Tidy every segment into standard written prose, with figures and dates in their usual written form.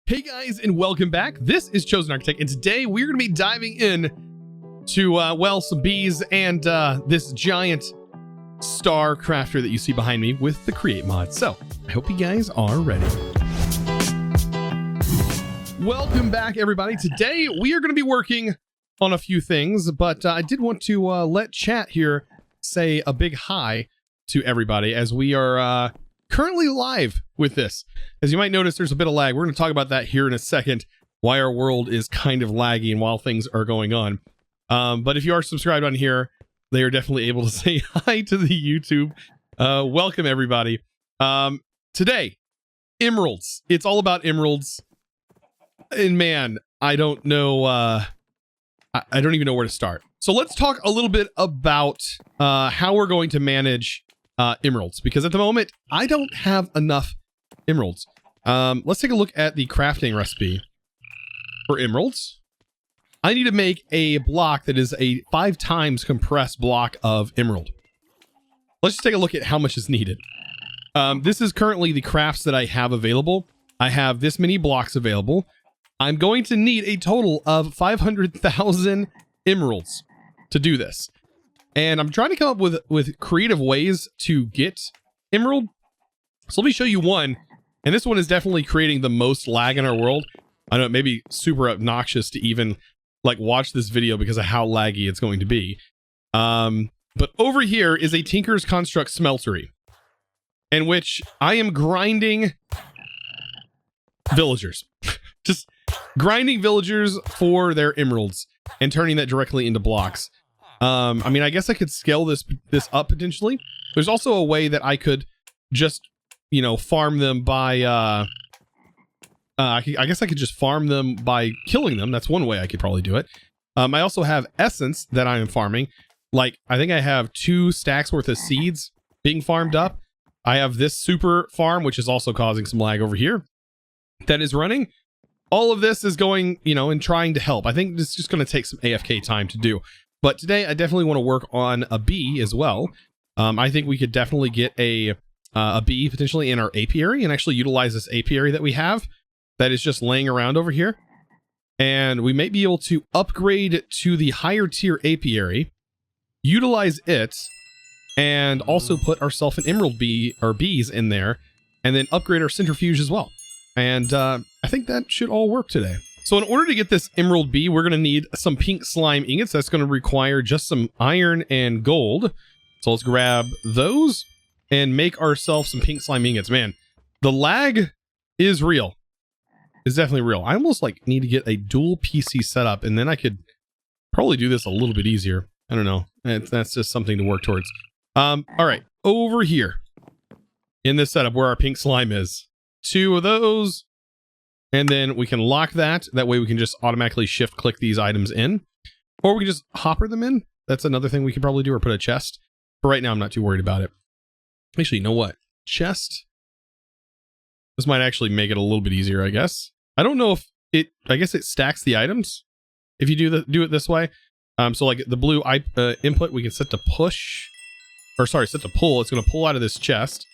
Hey guys, and welcome back. This is Chosen Architect, and today we're going to be diving in to, well, some bees and this giant star crafter that you see behind me with the Create mod. So, I hope you guys are ready. Welcome back, everybody. Today we are going to be working on a few things, but I did want to let chat here say a big hi to everybody as we are currently live with this. As you might notice, there's a bit of lag. We're going to talk about that here in a second, why our world is kind of laggy and while things are going on. But if you are subscribed on here, they are definitely able to say hi to the YouTube. Welcome, everybody. Today, emeralds. It's all about emeralds. And man, I don't know. I don't even know where to start. So let's talk a little bit about how we're going to manage emeralds, because at the moment I don't have enough emeralds. Let's take a look at the crafting recipe for emeralds. I need to make a block that is a 5 times compressed block of emerald. Let's just take a look at how much is needed. This is currently the crafts that I have available. I have this many blocks available. I'm going to need a total of 500,000 emeralds to do this. And I'm trying to come up with creative ways to get emerald. So let me show you one. And this one is definitely creating the most lag in our world. I know it may be super obnoxious to even like watch this video because of how laggy it's going to be. But over here is a Tinker's Construct Smeltery, in which I am grinding villagers. Just grinding villagers for their emeralds and turning that directly into blocks. I mean, I guess I could scale this up potentially. There's also a way that I could just, you know, farm them by, I guess I could just farm them by killing them. That's one way I could probably do it. I also have essence that I am farming. Like, I think I have 2 stacks worth of seeds being farmed up. I have this super farm, which is also causing some lag over here, that is running. All of this is going, you know, and trying to help. I think this is just going to take some AFK time to do. But today I definitely want to work on a bee as well. I think we could definitely get a bee potentially in our apiary and actually utilize this apiary that we have that is just laying around over here. And we may be able to upgrade to the higher tier apiary, utilize it, and also put ourselves an emerald bee or bees in there, and then upgrade our centrifuge as well. And I think that should all work today. So in order to get this emerald bee, we're going to need some pink slime ingots. That's going to require just some iron and gold. So let's grab those and make ourselves some pink slime ingots. Man, the lag is real. It's definitely real. I almost like need to get a dual PC setup, and then I could probably do this a little bit easier. I don't know. That's just something to work towards. All right, over here in this setup where our pink slime is, 2 of those. And then we can lock that. That way we can just automatically shift click these items in. Or we can just hopper them in. That's another thing we could probably do, or put a chest. But right now I'm not too worried about it. Actually, you know what? Chest. This might actually make it a little bit easier, I guess. I don't know if it, I guess it stacks the items if you do it this way. So like the blue input, we can set to push, or sorry, set to pull. It's going to pull out of this chest.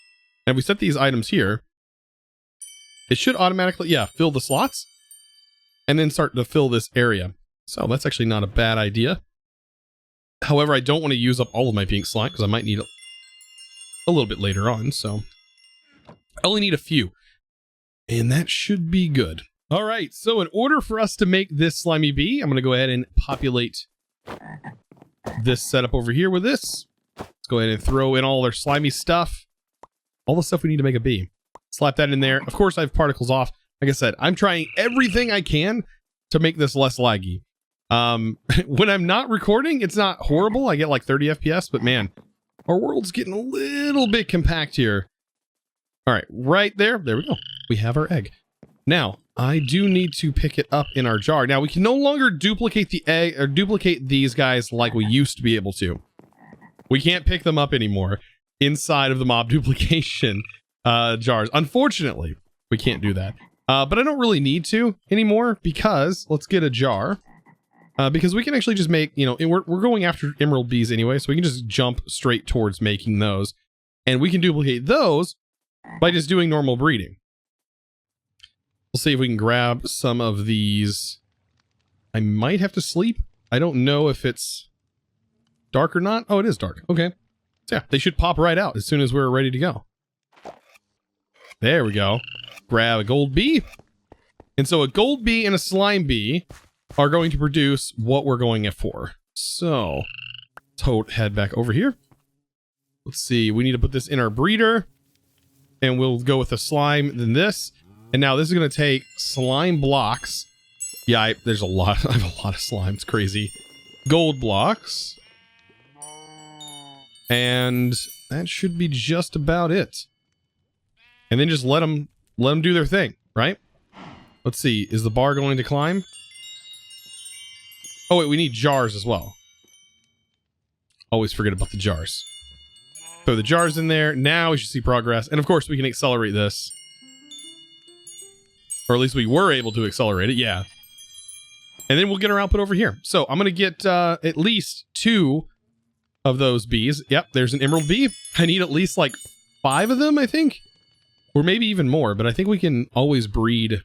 And if we set these items here, it should automatically, yeah, fill the slots and then start to fill this area. So that's actually not a bad idea. However, I don't want to use up all of my pink slime because I might need a little bit later on. So I only need a few, and that should be good. All right. So in order for us to make this slimy bee, I'm going to go ahead and populate this setup over here with this. Let's go ahead and throw in all our slimy stuff. All the stuff we need to make a bee. Slap that in there. Of course, I have particles off. Like I said, I'm trying everything I can to make this less laggy. When I'm not recording, it's not horrible. I get like 30 FPS, but man, our world's getting a little bit compact here. All right, right there. There we go. We have our egg. Now, I do need to pick it up in our jar. Now, we can no longer duplicate the egg or duplicate these guys like we used to be able to. We can't pick them up anymore inside of the mob duplication jars. Unfortunately, we can't do that. But I don't really need to anymore, because let's get a jar. Because we can actually just make, you know, we're going after emerald bees anyway, so we can just jump straight towards making those. And we can duplicate those by just doing normal breeding. We'll see if we can grab some of these. I might have to sleep. I don't know if it's dark or not. Oh, it is dark. Okay. So yeah, they should pop right out as soon as we're ready to go. There we go. Grab a gold bee. And so a gold bee and a slime bee are going to produce what we're going for. So, let's head back over here. Let's see. We need to put this in our breeder. And we'll go with the slime, then this. And now this is going to take slime blocks. Yeah, there's a lot. I have a lot of slime. It's crazy. Gold blocks. And that should be just about it. And then just let them do their thing, right? Let's see. Is the bar going to climb? Oh, wait. We need jars as well. Always forget about the jars. Throw the jars in there. Now we should see progress. And of course, we can accelerate this. Or at least we were able to accelerate it. Yeah. And then we'll get our output over here. So I'm going to get at least 2 of those bees. Yep, there's an emerald bee. I need at least like 5 of them, I think. Or maybe even more. But I think we can always breed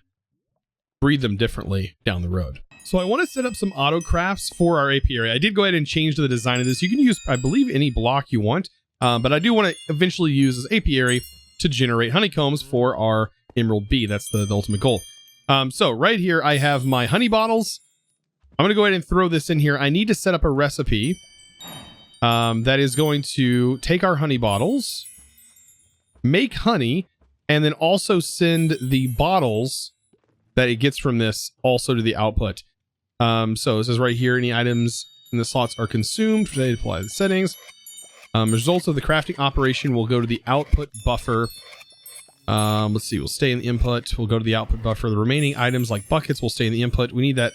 them differently down the road. So I want to set up some auto crafts for our apiary. I did go ahead and change the design of this. You can use, I believe, any block you want. But I do want to eventually use this apiary to generate honeycombs for our emerald bee. That's the ultimate goal. So right here, I have my honey bottles. I'm going to go ahead and throw this in here. I need to set up a recipe that is going to take our honey bottles, make honey, and then also send the bottles that it gets from this also to the output. So it says right here, any items in the slots are consumed. Today, apply the settings. Results of the crafting operation will go to the output buffer. Let's see, we'll stay in the input. We'll go to the output buffer. The remaining items like buckets will stay in the input. We need that.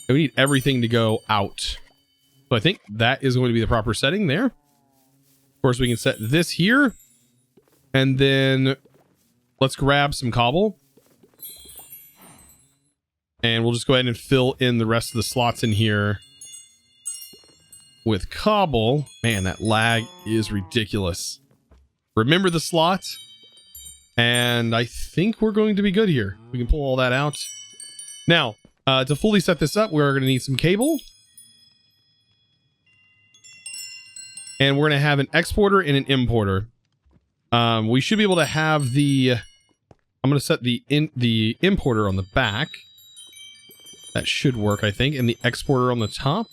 We need everything to go out. So I think that is going to be the proper setting there. Of course, we can set this here. And then let's grab some cobble. And we'll just go ahead and fill in the rest of the slots in here with cobble. Man, that lag is ridiculous. Remember the slot. And I think we're going to be good here. We can pull all that out. Now, to fully set this up, we're going to need some cable. And we're going to have an exporter and an importer. We should be able to have the... I'm going to set the importer on the back. That should work, I think. And the exporter on the top.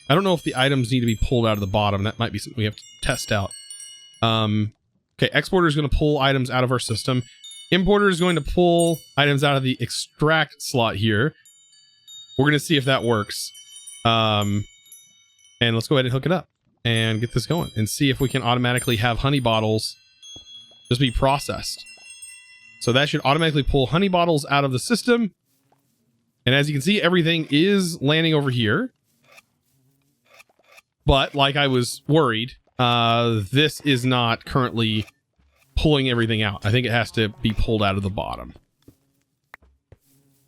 I don't know if the items need to be pulled out of the bottom. That might be something we have to test out. Okay, exporter is going to pull items out of our system. Importer is going to pull items out of the extract slot here. We're going to see if that works. And let's go ahead and hook it up and get this going and see if we can automatically have honey bottles just be processed. So that should automatically pull honey bottles out of the system. And as you can see, everything is landing over here. But like I was worried, this is not currently pulling everything out. I think it has to be pulled out of the bottom.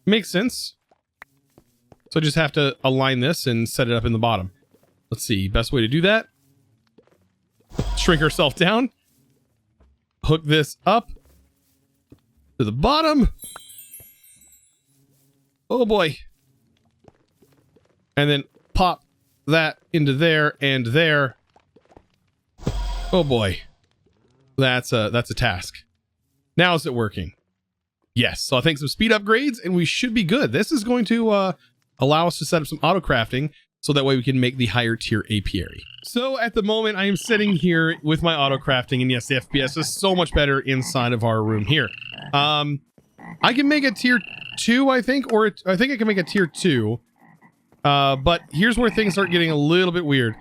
Makes sense. So I just have to align this and set it up in the bottom. Let's see, best way to do that. Shrink ourselves down. Hook this up to the bottom. Oh boy. And then pop that into there and there. Oh boy. That's a task. Now is it working? Yes. So I think some speed upgrades and we should be good. This is going to allow us to set up some auto crafting so that way we can make the higher tier apiary. So at the moment I am sitting here with my auto crafting and yes, the FPS is so much better inside of our room here. I can make a tier 2, I think, or I think I can make a tier 2. But here's where things start getting a little bit weird.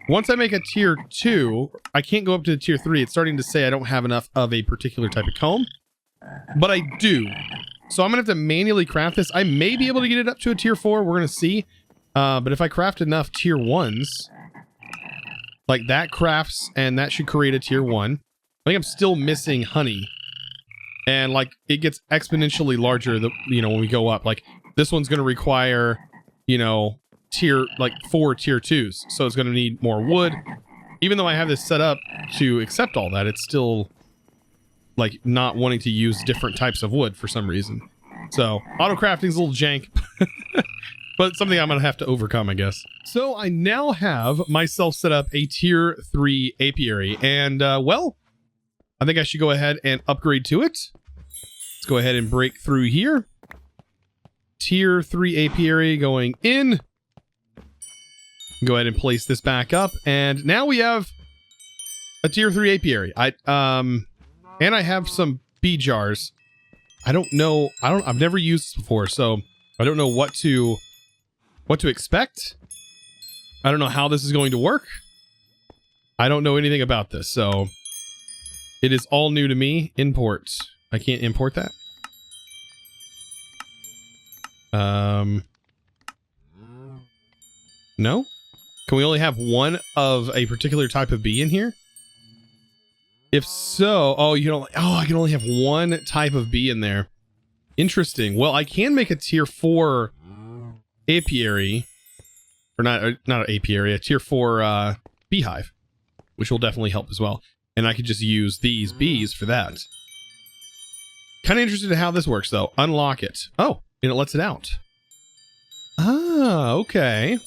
Once I make a tier 2, I can't go up to the tier 3. It's starting to say I don't have enough of a particular type of comb. But I do. So I'm going to have to manually craft this. I may be able to get it up to a tier 4. We're going to see. But if I craft enough tier 1s, like that crafts, and that should create a tier 1. I think I'm still missing honey. And like it gets exponentially larger, when we go up. Like this one's going to require, tier 4 tier 2s. So it's going to need more wood. Even though I have this set up to accept all that, it's still like not wanting to use different types of wood for some reason. So auto crafting is a little jank, but something I'm going to have to overcome, I guess. So I now have myself set up a tier 3 apiary, and well, I think I should go ahead and upgrade to it. Let's go ahead and break through here. Tier 3 apiary going in. Go ahead and place this back up, and now we have a tier 3 apiary. And I have some bee jars. I don't know. I've never used this before, so I don't know what to expect. I don't know how this is going to work. I don't know anything about this, so it is all new to me. Import. I can't import that. No? Can we only have one of a particular type of bee in here? If so, oh, I can only have one type of bee in there. Interesting. Well, I can make a tier 4 apiary, or not an apiary, a tier 4 beehive, which will definitely help as well. And I could just use these bees for that. Kind of interested in how this works, though. Unlock it. Oh, and it lets it out. Ah, okay.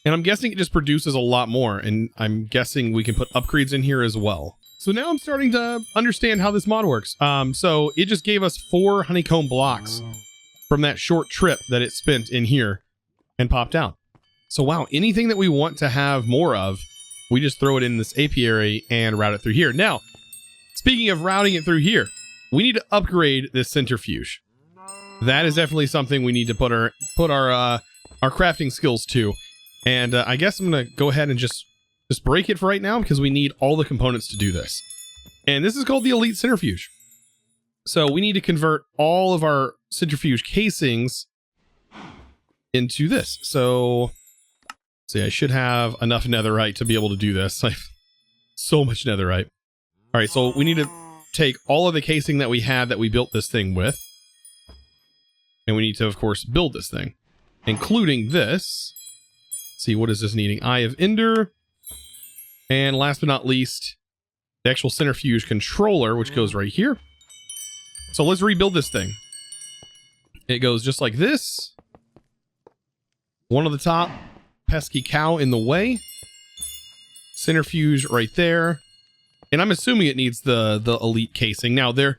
And I'm guessing it just produces a lot more, and I'm guessing we can put upgrades in here as well. So now I'm starting to understand how this mod works. So it just gave us 4 honeycomb blocks from that short trip that it spent in here and popped out. So wow, anything that we want to have more of, we just throw it in this apiary and route it through here. Now, speaking of routing it through here, we need to upgrade this centrifuge. That is definitely something we need to put our crafting skills to. And I guess I'm going to go ahead and just break it for right now, because we need all the components to do this. And this is called the Elite Centrifuge. So we need to convert all of our centrifuge casings into this. So, see, I should have enough netherite to be able to do this. I have so much netherite. All right, so we need to take all of the casing that we had that we built this thing with. And we need to, of course, build this thing, including this. See, what is this needing? Eye of Ender. And last but not least, the actual centrifuge controller, which goes right here. So let's rebuild this thing. It goes just like this. One on the top, pesky cow in the way. Centrifuge right there. And I'm assuming it needs the elite casing. Now, there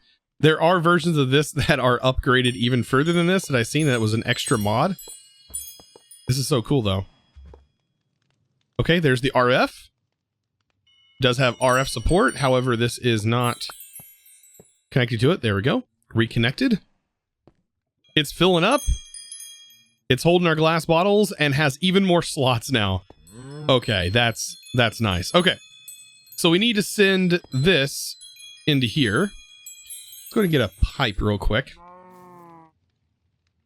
are versions of this that are upgraded even further than this that I've seen that was an extra mod. This is so cool, though. Okay, there's the RF. Does have RF support. However, this is not connected to it. There we go. Reconnected. It's filling up. It's holding our glass bottles and has even more slots now. Okay, that's nice. Okay, so we need to send this into here. Let's go and get a pipe real quick.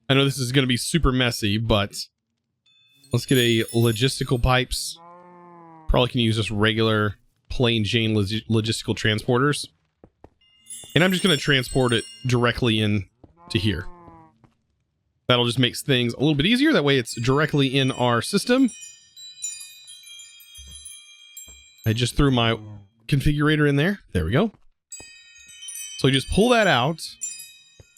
I know this is going to be super messy, but let's get a logistical pipes. Probably can use just regular plain Jane logistical transporters. And I'm just going to transport it directly in to here. That'll just make things a little bit easier. That way it's directly in our system. I just threw my configurator in there. There we go. So you just pull that out.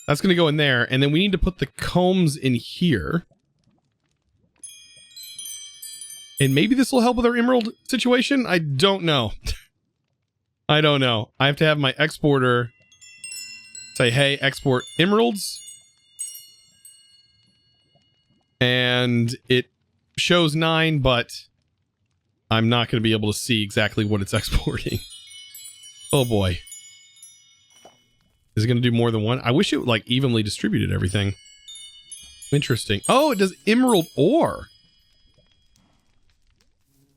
That's going to go in there. And then we need to put the combs in here. And maybe this will help with our emerald situation. I don't know. I don't know. I have to have my exporter say, hey, export emeralds. And it shows 9, but I'm not going to be able to see exactly what it's exporting. Oh boy. Is it going to do more than one? I wish it like evenly distributed everything. Interesting. Oh, it does emerald ore.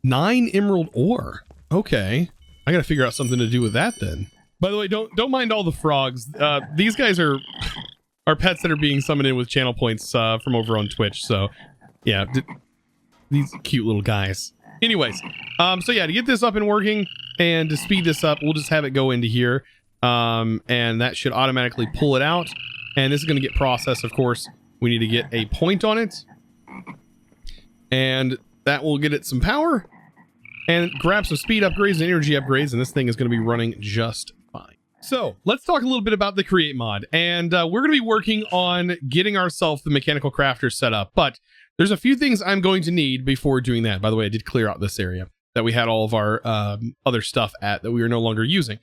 9 emerald ore. Okay. I gotta figure out something to do with that then. By the way, don't mind all the frogs. These guys are pets that are being summoned in with channel points from over on Twitch. So yeah, these cute little guys. Anyways, so yeah, to get this up and working and to speed this up, we'll just have it go into here. And that should automatically pull it out. And this is going to get processed, of course. We need to get a point on it. And that will get it some power. And grab some speed upgrades and energy upgrades. And this thing is going to be running just fine. So let's talk a little bit about the create mod, and we're going to be working on getting ourselves the mechanical crafter set up, but there's a few things I'm going to need before doing that. By the way, I did clear out this area that we had all of our other stuff at that we are no longer using.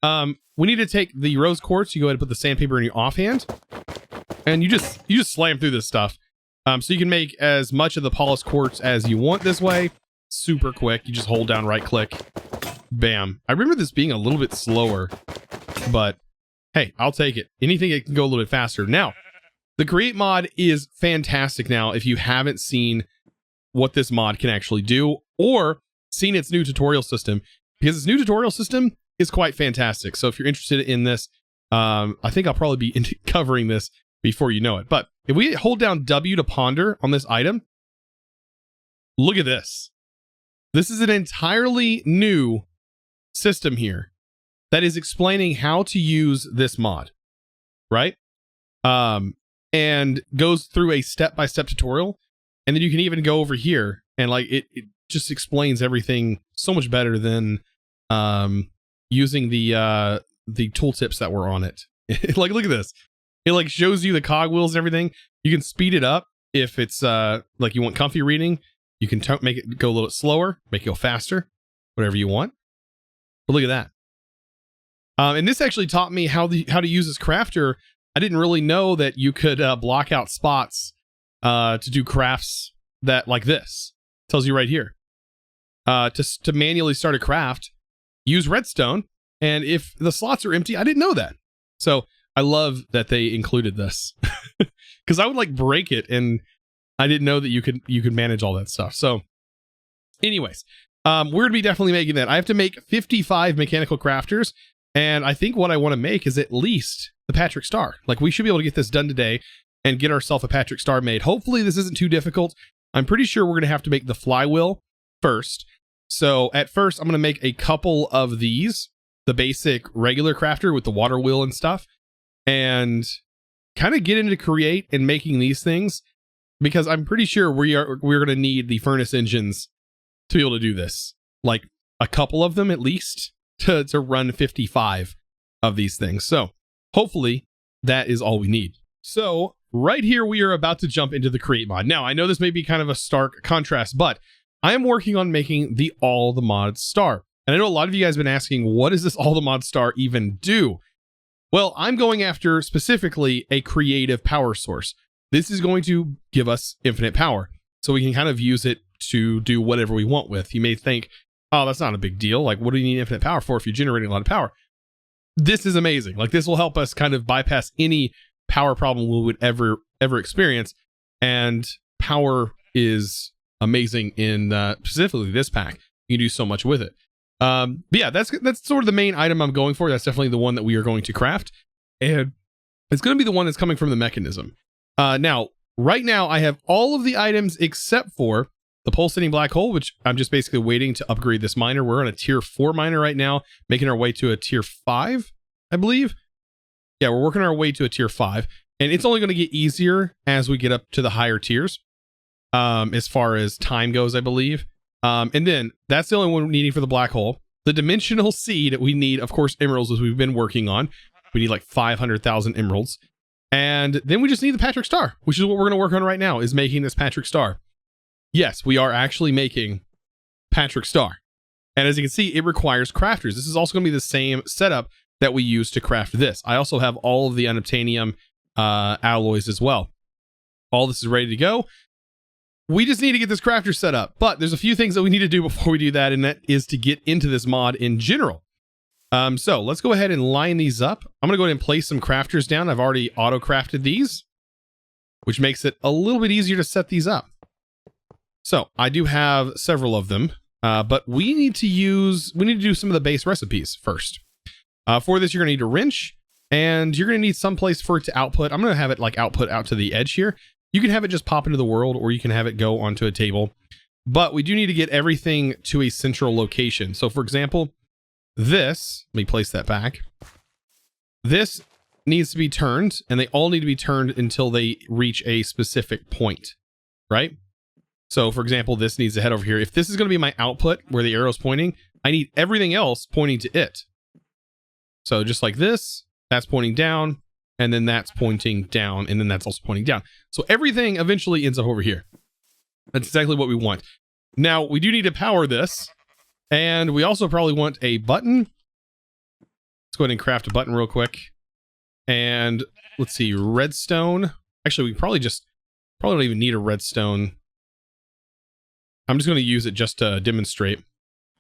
We need to take the rose quartz. You go ahead and put the sandpaper in your offhand, and you just slam through this stuff. So you can make as much of the polished quartz as you want this way. Super quick. You just hold down right click. Bam. I remember this being a little bit slower, but hey, I'll take it. Anything that can go a little bit faster. Now, the create mod is fantastic now if you haven't seen what this mod can actually do or seen its new tutorial system, because its new tutorial system is quite fantastic. So if you're interested in this, I think I'll probably be covering this before you know it. But if we hold down W to ponder on this item, look at this. This is an entirely new system here that is explaining how to use this mod, right? And goes through a step-by-step tutorial. And then you can even go over here and like it just explains everything so much better than using the tooltips that were on it. Like, look at this. It like shows you the cogwheels and everything. You can speed it up if it's like you want comfy reading. You can make it go a little bit slower, make it go faster, whatever you want. But look at that. And this actually taught me how to use this crafter. I didn't really know that you could block out spots to do crafts that like this. It tells you right here. To manually start a craft, use redstone. And if the slots are empty, I didn't know that. So I love that they included this, because I would like break it, and I didn't know that you could manage all that stuff. So anyways, we're going to be definitely making that. I have to make 55 mechanical crafters. And I think what I want to make is at least the Patrick Star. Like, we should be able to get this done today and get ourselves a Patrick Star made. Hopefully this isn't too difficult. I'm pretty sure we're going to have to make the flywheel first. So at first, I'm going to make a couple of these, the basic regular crafter with the water wheel and stuff, and kind of get into create and making these things, because I'm pretty sure we're going to need the furnace engines to be able to do this. Like a couple of them at least to run 55 of these things. So hopefully that is all we need. So right here, we are about to jump into the create mod. Now, I know this may be kind of a stark contrast, but I am working on making the all the mods star. And I know a lot of you guys have been asking, what does this all the mod star even do? Well, I'm going after specifically a creative power source. This is going to give us infinite power, so we can kind of use it to do whatever we want with. You may think, oh, that's not a big deal. Like, what do you need infinite power for if you're generating a lot of power? This is amazing. Like, this will help us kind of bypass any power problem we would ever experience. And power is amazing in specifically this pack. You can do so much with it. But yeah, that's sort of the main item I'm going for. That's definitely the one that we are going to craft. And it's going to be the one that's coming from the mechanism. Now, right now, I have all of the items except for the pulsating black hole, which I'm just basically waiting to upgrade this miner. We're on a tier 4 miner right now, making our way to a tier 5, I believe. Yeah, we're working our way to a tier 5, and it's only going to get easier as we get up to the higher tiers, as far as time goes, I believe. And then that's the only one we're needing for the black hole. The dimensional seed, we need, of course, emeralds, as we've been working on. We need like 500,000 emeralds. And then we just need the Patrick Star, which is what we're going to work on right now, is making this Patrick Star. Yes, we are actually making Patrick Star. And as you can see, it requires crafters. This is also going to be the same setup that we use to craft this. I also have all of the unobtainium alloys as well. All this is ready to go. We just need to get this crafter set up. But there's a few things that we need to do before we do that, and that is to get into this mod in general. So let's go ahead and line these up. I'm going to go ahead and place some crafters down. I've already auto-crafted these, which makes it a little bit easier to set these up. So I do have several of them, but we need to do some of the base recipes first. For this, you're going to need a wrench, and you're going to need some place for it to output. I'm going to have it like output out to the edge here. You can have it just pop into the world, or you can have it go onto a table, but we do need to get everything to a central location. So for example, this, let me place that back. This needs to be turned, and they all need to be turned until they reach a specific point, right? So for example, this needs to head over here. If this is going to be my output where the arrow's pointing, I need everything else pointing to it. So just like this, that's pointing down, and then that's pointing down, and then that's also pointing down. So everything eventually ends up over here. That's exactly what we want. Now, we do need to power this, and we also probably want a button. Let's go ahead and craft a button real quick. And let's see, redstone. Actually, we probably don't even need a redstone. I'm just going to use it just to demonstrate.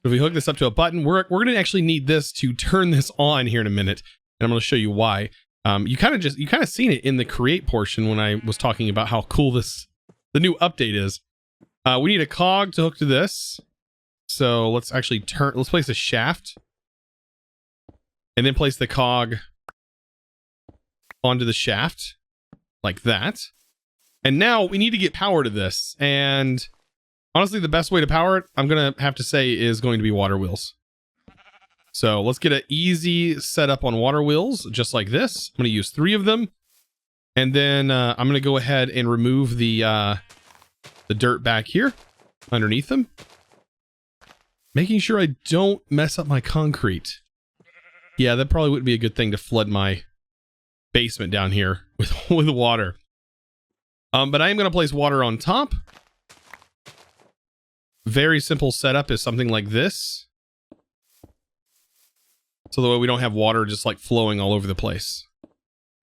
If we hook this up to a button, we're going to actually need this to turn this on here in a minute. And I'm going to show you why. You kind of seen it in the create portion when I was talking about how cool the new update is. We need a cog to hook to this. So let's actually let's place a shaft. And then place the cog onto the shaft. Like that. And now we need to get power to this. And honestly, the best way to power it, I'm going to have to say, is going to be water wheels. So let's get an easy setup on water wheels, just like this. I'm going to use 3 of them. And then I'm going to go ahead and remove the dirt back here underneath them. Making sure I don't mess up my concrete. Yeah, that probably wouldn't be a good thing to flood my basement down here with water. But I am going to place water on top. Very simple setup is something like this. So that way we don't have water just like flowing all over the place.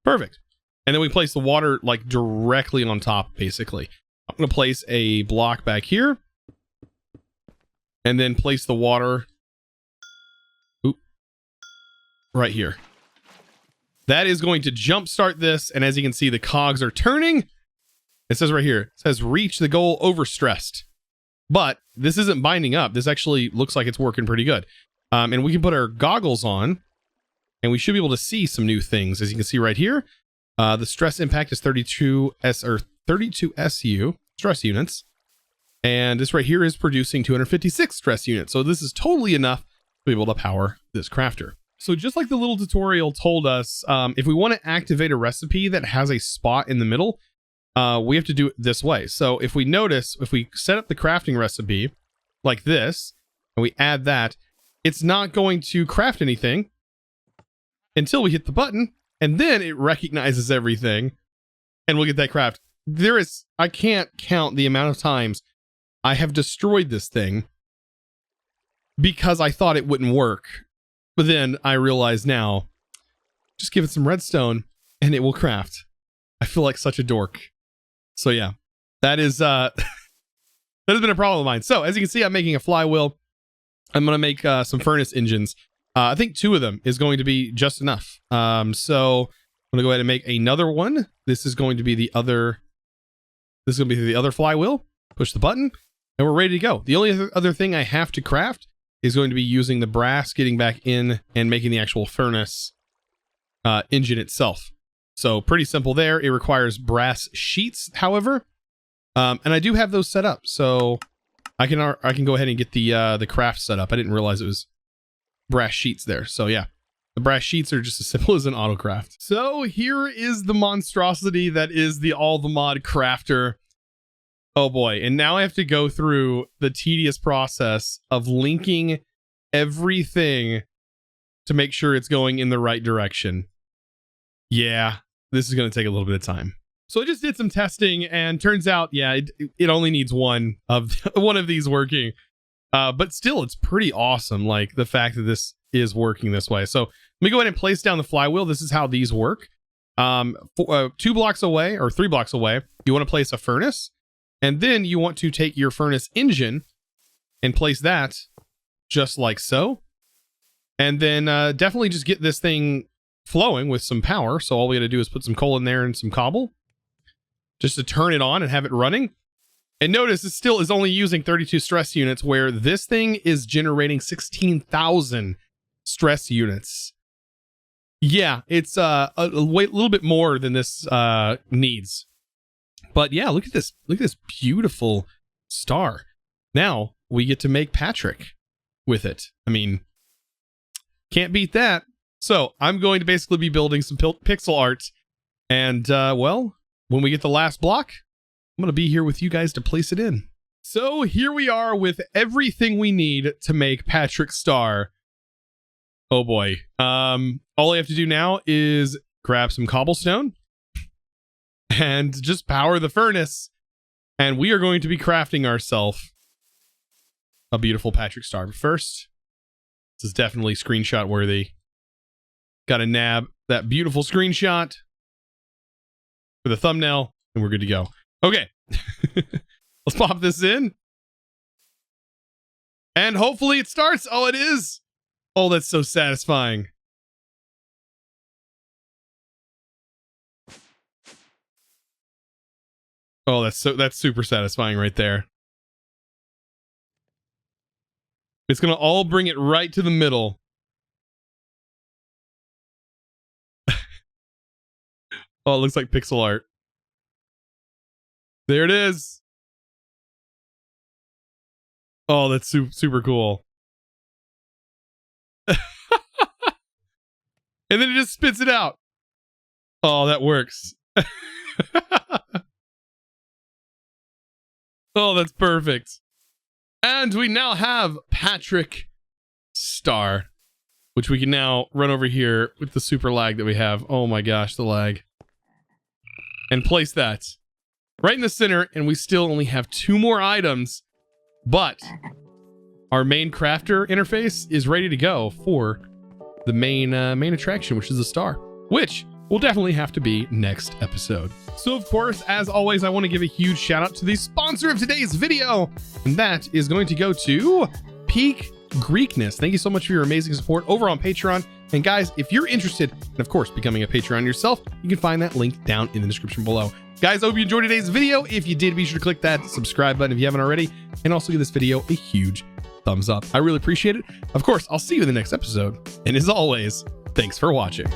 Perfect. And then we place the water like directly on top, basically. I'm going to place a block back here. And then place the water right here. That is going to jumpstart this. And as you can see, the cogs are turning. It says right here, it says reach the goal overstressed. But this isn't binding up. This actually looks like it's working pretty good. And we can put our goggles on, and we should be able to see some new things. As you can see right here, the stress impact is 32 SU stress units. And this right here is producing 256 stress units. So this is totally enough to be able to power this crafter. So just like the little tutorial told us, if we want to activate a recipe that has a spot in the middle, we have to do it this way. So if we notice, if we set up the crafting recipe like this, and we add that, it's not going to craft anything until we hit the button, and then it recognizes everything, and we'll get that craft. I can't count the amount of times I have destroyed this thing because I thought it wouldn't work. But then I realize now, just give it some redstone and it will craft. I feel like such a dork. So yeah, that is that has been a problem of mine. So as you can see, I'm making a flywheel. I'm going to make some furnace engines. I think 2 of them is going to be just enough. So I'm going to go ahead and make another one. This is going to be the other flywheel. Push the button and we're ready to go. The only other thing I have to craft is going to be using the brass, getting back in and making the actual furnace engine itself. So pretty simple there. It requires brass sheets, however, and I do have those set up. So I can go ahead and get the craft set up. I didn't realize it was brass sheets there. So yeah, the brass sheets are just as simple as an auto craft. So here is the monstrosity that is the All the Mod crafter. Oh boy, and now I have to go through the tedious process of linking everything to make sure it's going in the right direction. Yeah, this is going to take a little bit of time. So I just did some testing, and turns out, yeah, it only needs one of these working. But still, it's pretty awesome, like the fact that this is working this way. So let me go ahead and place down the flywheel. This is how these work. 2 blocks away, or 3 blocks away, you want to place a furnace. And then you want to take your furnace engine and place that just like so. And then definitely just get this thing flowing with some power. So all we got to do is put some coal in there and some cobble just to turn it on and have it running. And notice it still is only using 32 stress units, where this thing is generating 16,000 stress units. Yeah, it's a little bit more than this needs. But yeah, look at this beautiful star. Now we get to make Patrick with it. I mean, can't beat that. So I'm going to basically be building some pixel art. And well, when we get the last block, I'm going to be here with you guys to place it in. So here we are with everything we need to make Patrick Star. Oh boy. All I have to do now is grab some cobblestone and just power the furnace. And we are going to be crafting ourselves a beautiful Patrick Star. But first, this is definitely screenshot worthy. Got to nab that beautiful screenshot for the thumbnail, and we're good to go. Okay. Let's pop this in. And hopefully it starts. Oh, it is. Oh, that's so satisfying. Oh, that's super satisfying right there. It's going to all bring it right to the middle. Oh, it looks like pixel art. There it is. Oh, that's super cool. And then it just spits it out. Oh, that works. Oh, that's perfect. And we now have Patrick Star, which we can now run over here with the super lag that we have. Oh my gosh, the lag. And place that right in the center, and we still only have 2 more items, but our main crafter interface is ready to go for the main attraction, which is the star, which will definitely have to be next episode. So of course, as always, I want to give a huge shout out to the sponsor of today's video, and that is going to go to Peak Greekness. Thank you so much for your amazing support over on Patreon. And guys, if you're interested in, of course, becoming a Patreon yourself, you can find that link down in the description below. Guys, I hope you enjoyed today's video. If you did, be sure to click that subscribe button if you haven't already, and also give this video a huge thumbs up. I really appreciate it. Of course, I'll see you in the next episode. And as always, thanks for watching.